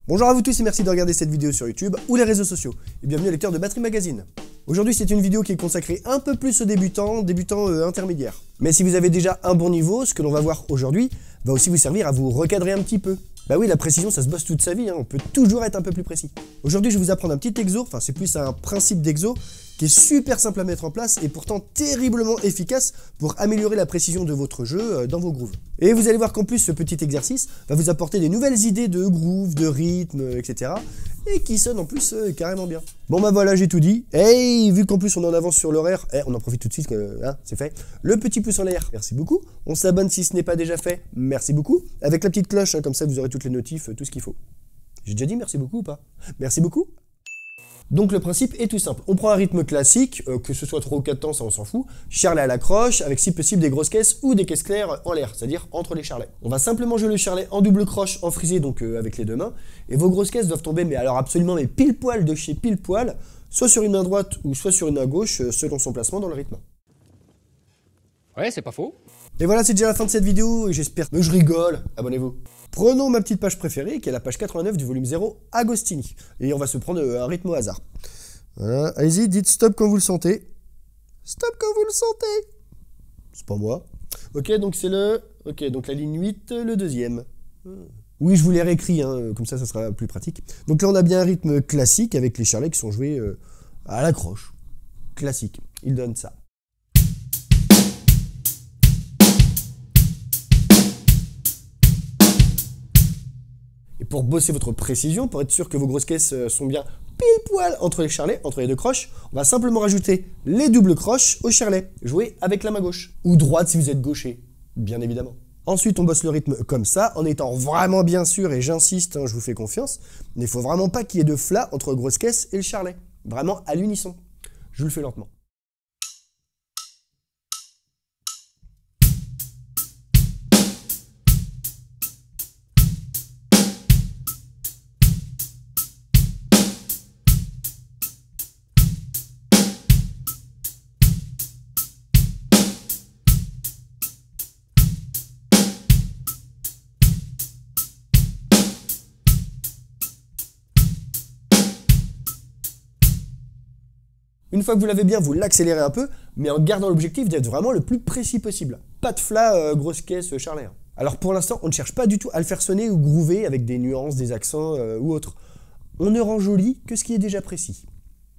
Bonjour à vous tous et merci de regarder cette vidéo sur YouTube ou les réseaux sociaux. Et bienvenue au lecteur de Batterie Magazine. Aujourd'hui c'est une vidéo qui est consacrée un peu plus aux débutants intermédiaires. Mais si vous avez déjà un bon niveau, ce que l'on va voir aujourd'hui va aussi vous servir à vous recadrer un petit peu. Bah oui, la précision ça se bosse toute sa vie, on peut toujours être un peu plus précis. Aujourd'hui je vais vous apprendre un petit exo, enfin c'est plus un principe d'exo qui est super simple à mettre en place et pourtant terriblement efficace pour améliorer la précision de votre jeu dans vos grooves. Et vous allez voir qu'en plus ce petit exercice va vous apporter des nouvelles idées de groove, de rythme, etc. et qui sonnent en plus carrément bien. Bon bah voilà, j'ai tout dit. Hey, vu qu'en plus on est en avance sur l'horaire, on en profite tout de suite, c'est fait. Le petit pouce en l'air, merci beaucoup. On s'abonne si ce n'est pas déjà fait, merci beaucoup. Avec la petite cloche, comme ça vous aurez toutes les notifs, tout ce qu'il faut. J'ai déjà dit merci beaucoup ou pas? Merci beaucoup. Donc le principe est tout simple, on prend un rythme classique, que ce soit 3 ou 4 temps, ça on s'en fout, charlet à la croche, avec si possible des grosses caisses ou des caisses claires en l'air, c'est-à-dire entre les charlets. On va simplement jouer le charlet en double croche, en frisé, donc avec les deux mains, et vos grosses caisses doivent tomber, mais alors absolument mais pile poil de chez pile poil, soit sur une main droite ou soit sur une main gauche, selon son placement dans le rythme. Ouais, c'est pas faux. Et voilà, c'est déjà la fin de cette vidéo, et j'espère que je rigole, abonnez-vous. Prenons ma petite page préférée, qui est la page 89 du volume 0, Agostini. Et on va se prendre un rythme au hasard. Voilà, allez-y, dites stop quand vous le sentez. Stop quand vous le sentez. C'est pas moi. Ok, donc c'est le... Ok, donc la ligne 8, le deuxième. Oui, je vous l'ai réécrit, comme ça sera plus pratique. Donc là, on a bien un rythme classique, avec les charlets qui sont joués à la croche. Classique, il donne ça. Pour bosser votre précision, pour être sûr que vos grosses caisses sont bien pile poil entre les charlets, entre les deux croches, on va simplement rajouter les doubles croches au charlet, jouer avec la main gauche. Ou droite si vous êtes gaucher, bien évidemment. Ensuite, on bosse le rythme comme ça, en étant vraiment bien sûr, et j'insiste, je vous fais confiance, mais il faut vraiment pas qu'il y ait de flat entre grosses caisses et le charlet. Vraiment à l'unisson. Je vous le fais lentement. Une fois que vous l'avez bien, vous l'accélérez un peu, mais en gardant l'objectif d'être vraiment le plus précis possible. Pas de flat, grosse caisse, charlet. Alors pour l'instant, on ne cherche pas du tout à le faire sonner ou groover avec des nuances, des accents ou autre. On ne rend joli que ce qui est déjà précis.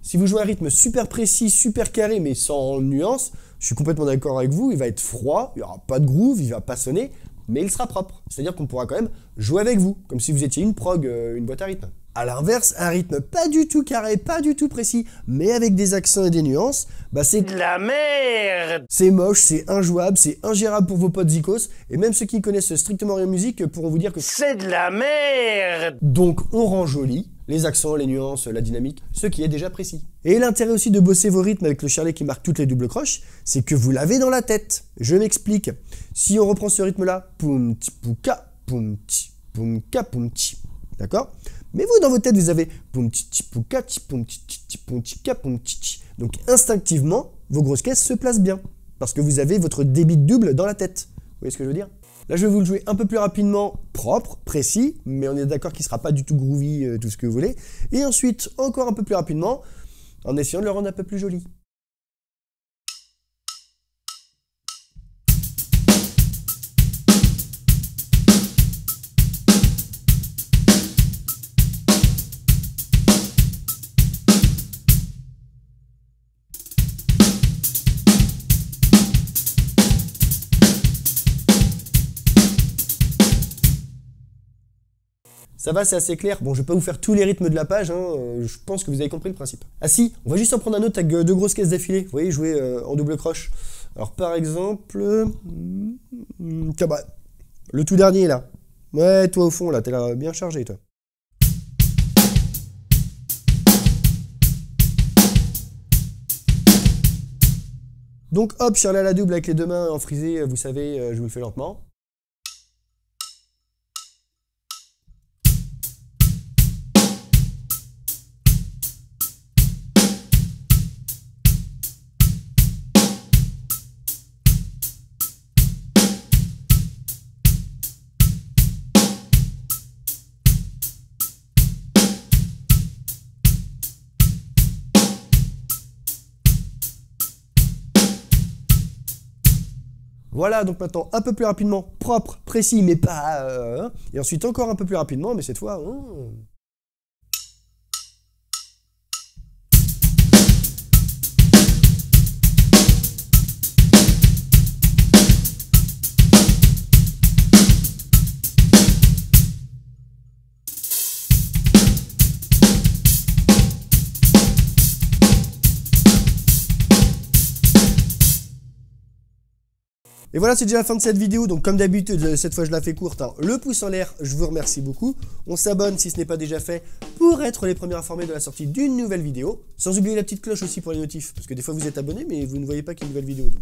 Si vous jouez un rythme super précis, super carré, mais sans nuances, je suis complètement d'accord avec vous, il va être froid, il n'y aura pas de groove, il ne va pas sonner, mais il sera propre. C'est-à-dire qu'on pourra quand même jouer avec vous, comme si vous étiez une prog, une boîte à rythme. A l'inverse, un rythme pas du tout carré, pas du tout précis, mais avec des accents et des nuances, bah c'est de la merde. C'est moche, c'est injouable, c'est ingérable pour vos potes zikos, et même ceux qui connaissent strictement rien musique pourront vous dire que c'est de la merde. Donc on rend joli les accents, les nuances, la dynamique, ce qui est déjà précis. Et l'intérêt aussi de bosser vos rythmes avec le charlet qui marque toutes les doubles croches, c'est que vous l'avez dans la tête. Je m'explique. Si on reprend ce rythme-là, poum ti pouka, poum ti poumka, poum ti, d'accord? Mais vous, dans votre tête, vous avez poum ti ti pouka, ti poum ti ti poum ti ka, poum ti ti. Donc instinctivement, vos grosses caisses se placent bien, parce que vous avez votre débit double dans la tête. Vous voyez ce que je veux dire? Là, je vais vous le jouer un peu plus rapidement, propre, précis, mais on est d'accord qu'il ne sera pas du tout groovy, tout ce que vous voulez. Et ensuite, encore un peu plus rapidement, en essayant de le rendre un peu plus joli. Ça va, c'est assez clair. Bon, je vais pas vous faire tous les rythmes de la page, je pense que vous avez compris le principe. Ah si, on va juste en prendre un autre avec deux grosses caisses d'affilée, vous voyez, jouer en double croche. Alors par exemple, tiens bah, le tout dernier là. Ouais, toi au fond là, t'es là bien chargé toi. Donc hop, charlet à la double avec les deux mains en frisé, vous savez, je vous le fais lentement. Voilà, donc maintenant un peu plus rapidement, propre, précis, mais pas... et ensuite encore un peu plus rapidement, mais cette fois... Et voilà, c'est déjà la fin de cette vidéo, donc comme d'habitude, cette fois je la fais courte, hein. Le pouce en l'air, je vous remercie beaucoup. On s'abonne si ce n'est pas déjà fait pour être les premiers informés de la sortie d'une nouvelle vidéo. Sans oublier la petite cloche aussi pour les notifs, parce que des fois vous êtes abonnés mais vous ne voyez pas qu'il y a une nouvelle vidéo. Donc,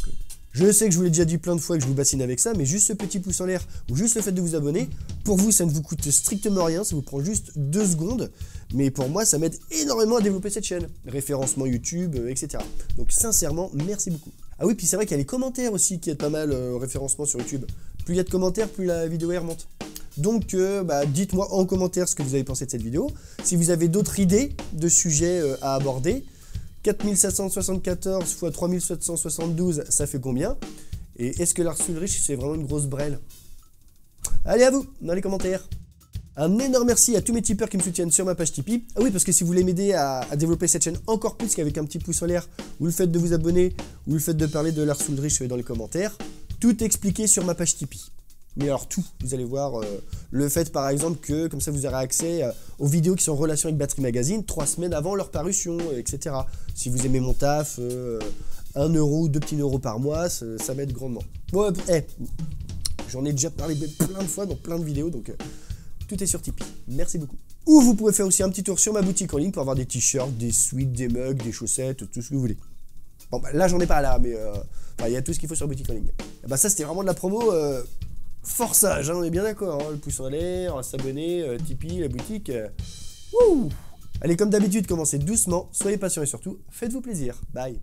je sais que je vous l'ai déjà dit plein de fois que je vous bassine avec ça, mais juste ce petit pouce en l'air ou juste le fait de vous abonner, pour vous ça ne vous coûte strictement rien, ça vous prend juste 2 secondes. Mais pour moi ça m'aide énormément à développer cette chaîne, référencement YouTube, etc. Donc sincèrement, merci beaucoup. Ah oui, puis c'est vrai qu'il y a les commentaires aussi qui aident pas mal référencement sur YouTube. Plus il y a de commentaires, plus la vidéo remonte. Donc dites-moi en commentaire ce que vous avez pensé de cette vidéo. Si vous avez d'autres idées de sujets à aborder, 4774 x 3772, ça fait combien? Et est-ce que Lars Ulrich c'est vraiment une grosse brêle? Allez, à vous, dans les commentaires. Un énorme merci à tous mes tipeurs qui me soutiennent sur ma page Tipeee. Ah oui, parce que si vous voulez m'aider à développer cette chaîne encore plus qu'avec un petit pouce en l'air, ou le fait de vous abonner, ou le fait de parler de Lars Ulrich dans les commentaires, tout est expliqué sur ma page Tipeee. Mais alors tout, vous allez voir, le fait par exemple que, comme ça vous aurez accès aux vidéos qui sont en relation avec Battery Magazine 3 semaines avant leur parution, etc. Si vous aimez mon taf, 1 euro, 2 petits euros par mois, ça m'aide grandement. Bon, j'en ai déjà parlé plein de fois dans plein de vidéos, donc... tout est sur Tipeee, merci beaucoup. Ou vous pouvez faire aussi un petit tour sur ma boutique en ligne pour avoir des t-shirts, des sweats, des mugs, des chaussettes, tout ce que vous voulez. Bon bah là j'en ai pas là, mais il y a tout ce qu'il faut sur la boutique en ligne. Et bah ça c'était vraiment de la promo forçage, hein, on est bien d'accord, hein, le pouce en l'air, s'abonner, Tipeee, la boutique. Wouh. Allez, comme d'habitude, commencez doucement, soyez patients et surtout, faites-vous plaisir. Bye.